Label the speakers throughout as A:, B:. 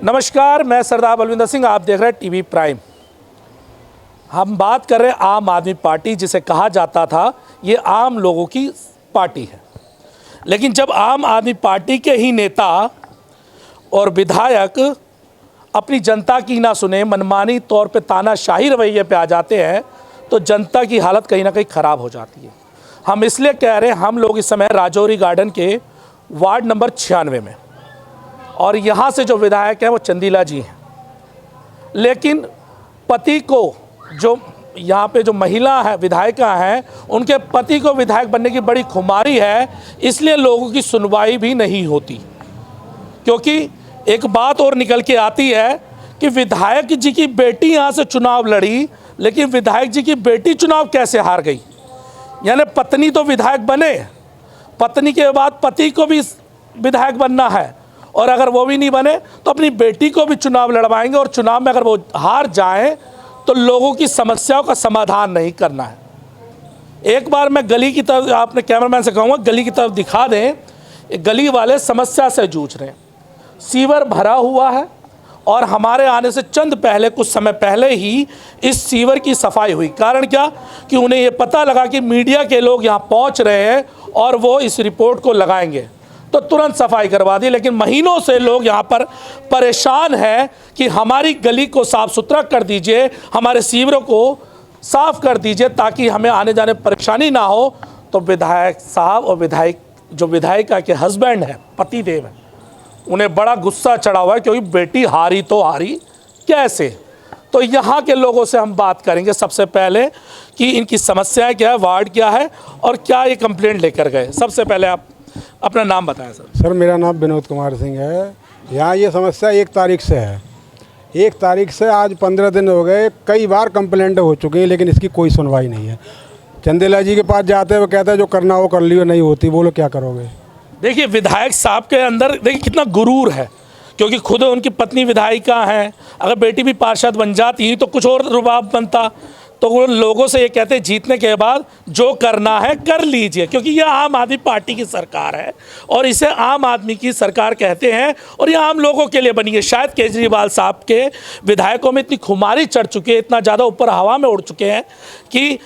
A: नमस्कार, मैं सरदार बलविंदर सिंह, आप देख रहे हैं टीवी प्राइम। हम बात कर रहे हैं आम आदमी पार्टी, जिसे कहा जाता था ये आम लोगों की पार्टी है। लेकिन जब आम आदमी पार्टी के ही नेता और विधायक अपनी जनता की ना सुने, मनमानी तौर पे तानाशाही रवैये पे आ जाते हैं, तो जनता की हालत कहीं ना कहीं ख़राब हो जाती है। हम इसलिए कह रहे हैं, हम लोग इस समय राजौरी गार्डन के वार्ड नंबर 96 में, और यहाँ से जो विधायक हैं वो चंदीला जी हैं। लेकिन पति को, जो यहाँ पे जो महिला है विधायिका हैं, उनके पति को विधायक बनने की बड़ी खुमारी है, इसलिए लोगों की सुनवाई भी नहीं होती। क्योंकि एक बात और निकल के आती है कि विधायक जी की बेटी यहाँ से चुनाव लड़ी, लेकिन विधायक जी की बेटी चुनाव कैसे हार गई। यानी पत्नी तो विधायक बने, पत्नी के बाद पति को भी विधायक बनना है, और अगर वो भी नहीं बने तो अपनी बेटी को भी चुनाव लड़वाएंगे, और चुनाव में अगर वो हार जाएं तो लोगों की समस्याओं का समाधान नहीं करना है। एक बार मैं गली की तरफ, आपने कैमरामैन से कहूँगा गली की तरफ दिखा दें। गली वाले समस्या से जूझ रहे हैं, सीवर भरा हुआ है, और हमारे आने से चंद पहले, कुछ समय पहले ही इस सीवर की सफाई हुई। कारण क्या कि उन्हें ये पता लगा कि मीडिया के लोग यहाँ पहुँच रहे हैं और वो इस रिपोर्ट को लगाएंगे, तो तुरंत सफाई करवा दी। लेकिन महीनों से लोग यहाँ पर परेशान हैं कि हमारी गली को साफ़ सुथरा कर दीजिए, हमारे सीवरों को साफ़ कर दीजिए, ताकि हमें आने जाने परेशानी ना हो। तो विधायक साहब और विधायिका के हस्बैंड हैं, पति देव हैं, उन्हें बड़ा गुस्सा चढ़ा हुआ है, क्योंकि बेटी हारी तो हारी कैसे। तो यहाँ के लोगों से हम बात करेंगे सबसे पहले कि इनकी समस्याएं क्या है, वार्ड क्या है, और क्या ये कंप्लेंट लेकर गए। सबसे पहले आप अपना नाम बताएं। सर,
B: मेरा नाम विनोद कुमार सिंह है। यहाँ ये समस्या 1 तारीख से है। 1 तारीख से आज 15 दिन हो गए, कई बार कंप्लेंट हो चुकी हैं, लेकिन इसकी कोई सुनवाई नहीं है। चंदेला जी के पास जाते हैं, वो कहते हैं जो करना हो कर लियो, नहीं होती बोलो क्या करोगे। देखिए,
A: विधायक साहब के अंदर देखिए कितना गुरूर है, क्योंकि खुद उनकी पत्नी विधायिका हैं। अगर बेटी भी पार्षद बन जाती तो कुछ और रुबाब बनता। तो वो लोगों से ये कहते, जीतने के बाद जो करना है कर लीजिए, क्योंकि ये आम आदमी पार्टी की सरकार है और इसे आम आदमी की सरकार कहते हैं, और ये आम लोगों के लिए बनी है। शायद केजरीवाल साहब के विधायकों में इतनी खुमारी चढ़ चुकी है, इतना ज़्यादा ऊपर हवा में उड़ चुके हैं कि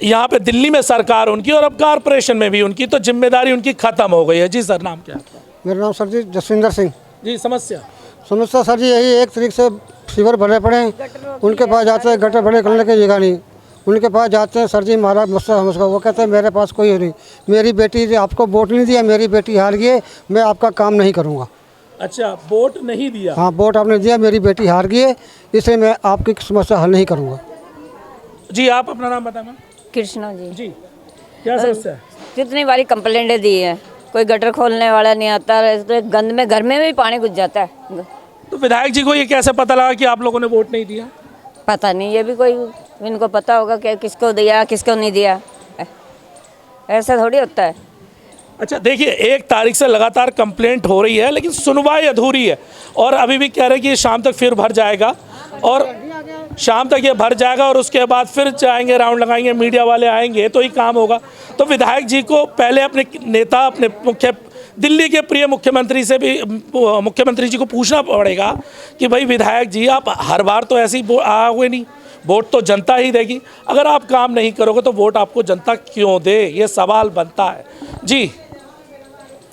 A: यहाँ पे दिल्ली में सरकार उनकी और अब कॉरपोरेशन में भी उनकी, तो जिम्मेदारी उनकी ख़त्म हो गई है। जी सर, नाम क्या है?
C: मेरा नाम सर जी जसविंदर सिंह।
A: जी, समस्या
C: सर जी यही 1 तारीख से सीवर भरे पड़े हैं, उनके पास जाते हैं, गटर भरे करने की जगह नहीं, उनके पास जाते हैं। सर जी हमारा मसला समझ, वो कहते हैं मेरे पास कोई नहीं, मेरी बेटी आपको वोट नहीं दिया, मेरी बेटी हार गई, मैं आपका काम नहीं करूँगा।
A: अच्छा, वोट नहीं दिया?
C: हाँ, वोट आपने दिया, मेरी बेटी हार गई है, इसलिए मैं आपकी समस्या हल नहीं करूँगा।
A: जी, आप अपना नाम बताएं।
D: कृष्णा जी।
A: जी, क्या समस्या है?
D: कितनी बारी कंप्लेंटें दी है, कोई गटर खोलने वाला नहीं आता, गंद में घर में भी पानी घुस जाता है।
A: तो विधायक जी को ये कैसे पता लगा कि आप लोगों ने वोट नहीं दिया?
D: पता नहीं, ये भी कोई इनको पता होगा कि किसको दिया किसको नहीं दिया, ऐसा थोड़ी होता है।
A: अच्छा, देखिए 1 तारीख से लगातार कंप्लेंट हो रही है, लेकिन सुनवाई अधूरी है, और अभी भी कह रहे हैं कि शाम तक फिर भर जाएगा, और शाम तक ये भर जाएगा, और उसके बाद फिर जाएंगे, राउंड लगाएंगे, मीडिया वाले आएंगे तो ही काम होगा। तो विधायक जी को पहले अपने नेता, अपने दिल्ली के प्रिय मुख्यमंत्री से भी, मुख्यमंत्री जी को पूछना पड़ेगा कि भाई विधायक जी, आप हर बार तो ऐसे ही आओगे नहीं, वोट तो जनता ही देगी। अगर आप काम नहीं करोगे तो वोट आपको जनता क्यों दे, ये सवाल बनता है। जी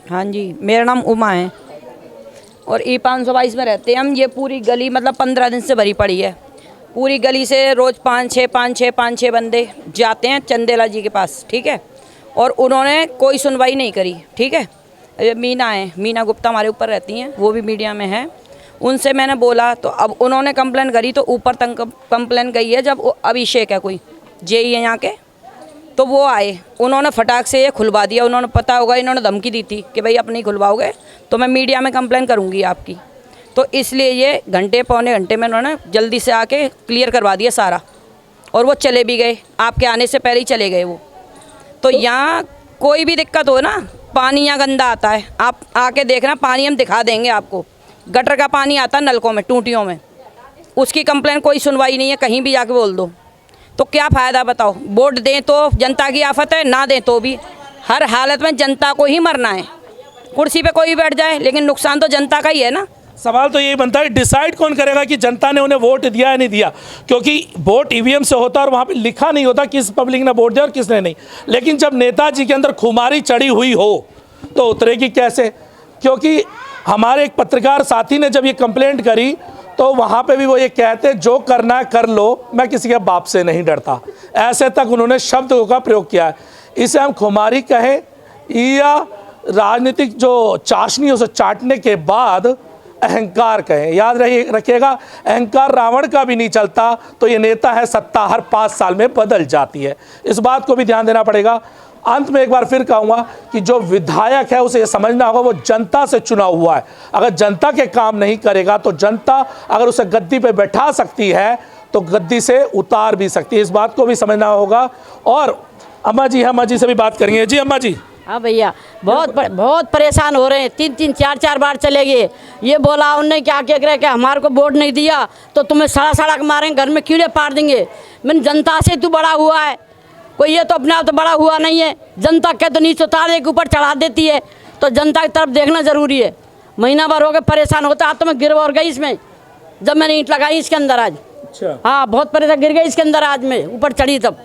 E: हाँ जी, मेरा नाम उमा है और E522 में रहते हैं हम। ये पूरी गली मतलब 15 दिन से भरी पड़ी है। पूरी गली से रोज़ 5-6 बंदे जाते हैं चंदेला जी के पास, ठीक है, और उन्होंने कोई सुनवाई नहीं करी, ठीक है। मीना है, मीना गुप्ता हमारे ऊपर रहती हैं, वो भी मीडिया में है। उनसे मैंने बोला तो अब उन्होंने कंप्लेन करी, तो ऊपर तक कंप्लेन गई है। जब अभिषेक है, कोई जेई है यहाँ के, तो वो आए, उन्होंने फटाक से ये खुलवा दिया। उन्होंने पता होगा, इन्होंने धमकी दी थी कि भाई आप नहीं खुलवाओगे तो मैं मीडिया में कंप्लेन करूँगी आपकी। तो इसलिए ये घंटे पौने घंटे में उन्होंने जल्दी से आके क्लियर करवा दिया सारा, और वो चले भी गए, आपके आने से पहले ही चले गए वो। तो यहाँ कोई भी दिक्कत हो ना, पानी यहाँ गंदा आता है, आप आके देखना, पानी हम दिखा देंगे आपको। गटर का पानी आता है नलकों में, टूटियों में, उसकी कंप्लेन कोई सुनवाई नहीं है, कहीं भी जाके बोल दो। तो क्या फ़ायदा बताओ, वोट दें तो जनता की आफत है, ना दें तो भी हर हालत में जनता को ही मरना है। कुर्सी पे कोई बैठ जाए, लेकिन नुकसान तो जनता का ही है ना।
A: सवाल तो यही बनता है, डिसाइड कौन करेगा कि जनता ने उन्हें वोट दिया या नहीं दिया, क्योंकि वोट ईवीएम से होता है और वहाँ पे लिखा नहीं होता किस पब्लिक ने वोट दिया और किसने नहीं। लेकिन जब नेताजी के अंदर खुमारी चढ़ी हुई हो तो उतरेगी कैसे? क्योंकि हमारे एक पत्रकार साथी ने जब ये कंप्लेंट करी तो वहाँ पे भी वो ये कहते जो करना है कर लो, मैं किसी के बाप से नहीं डरता, ऐसे तक उन्होंने शब्दों का प्रयोग किया है। इसे हम खुमारी कहें या राजनीतिक जो चाशनी उसे चाटने के बाद अहंकार कहें, याद रखिएगा अहंकार रावण का भी नहीं चलता, तो ये नेता है सत्ता हर 5 साल में बदल जाती है, इस बात को भी ध्यान देना पड़ेगा। अंत में एक बार फिर कहूँगा कि जो विधायक है उसे ये समझना होगा वो जनता से चुना हुआ है, अगर जनता के काम नहीं करेगा तो जनता अगर उसे गद्दी पे बैठा सकती है तो गद्दी से उतार भी सकती है, इस बात को भी समझना होगा। और अम्मा जी से भी बात करेंगे। जी अम्मा जी।
F: हाँ भैया, बहुत परेशान हो रहे हैं, 3-3 4-4 बार चले गए। ये बोला उनने क्या कह रहे कि हमारे को वोट नहीं दिया तो तुम्हें सड़ा के मारेंगे, घर में कीड़े पार देंगे। मैंने जनता से तू बड़ा हुआ है, कोई ये तो अपने आप तो बड़ा हुआ नहीं है, जनता के तो नीचे उतारने के ऊपर चढ़ा देती है, तो जनता की तरफ देखना ज़रूरी है। महीना भर हो गए परेशान होता, आज तो मैं गिर और गई इसमें, जब मैंने ईंट लगाई इसके अंदर आज।
A: अच्छा।
F: हाँ, बहुत परेशान गिर गई इसके अंदर आज मैं ऊपर चढ़ी तब।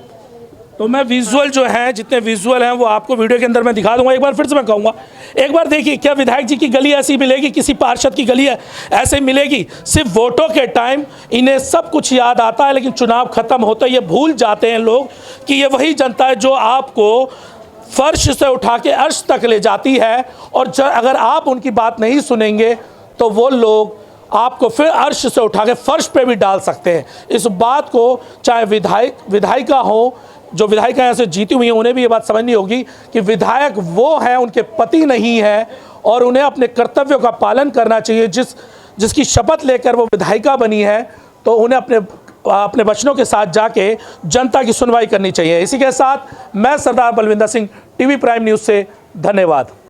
A: तो मैं विजुअल जो है, जितने विजुअल हैं वो आपको वीडियो के अंदर मैं दिखा दूंगा। एक बार फिर से मैं कहूँगा, एक बार देखिए क्या विधायक जी की गली ऐसी मिलेगी, किसी पार्षद की गली ऐसे मिलेगी? सिर्फ वोटों के टाइम इन्हें सब कुछ याद आता है, लेकिन चुनाव खत्म होता है ये भूल जाते हैं लोग कि ये वही जनता है जो आपको फर्श से उठा के अर्श तक ले जाती है, और अगर आप उनकी बात नहीं सुनेंगे तो वो लोग आपको फिर अर्श से उठा के फर्श पे भी डाल सकते हैं। इस बात को चाहे विधायिका हो, जो विधायिका यहाँ से जीती हुई हैं उन्हें भी ये बात समझनी होगी कि विधायक वो हैं, उनके पति नहीं है, और उन्हें अपने कर्तव्यों का पालन करना चाहिए। जिसकी शपथ लेकर वो विधायिका बनी है तो उन्हें अपने वचनों के साथ जाके जनता की सुनवाई करनी चाहिए। इसी के साथ मैं Sardar Balwinder Singh, TV prime news से धन्यवाद।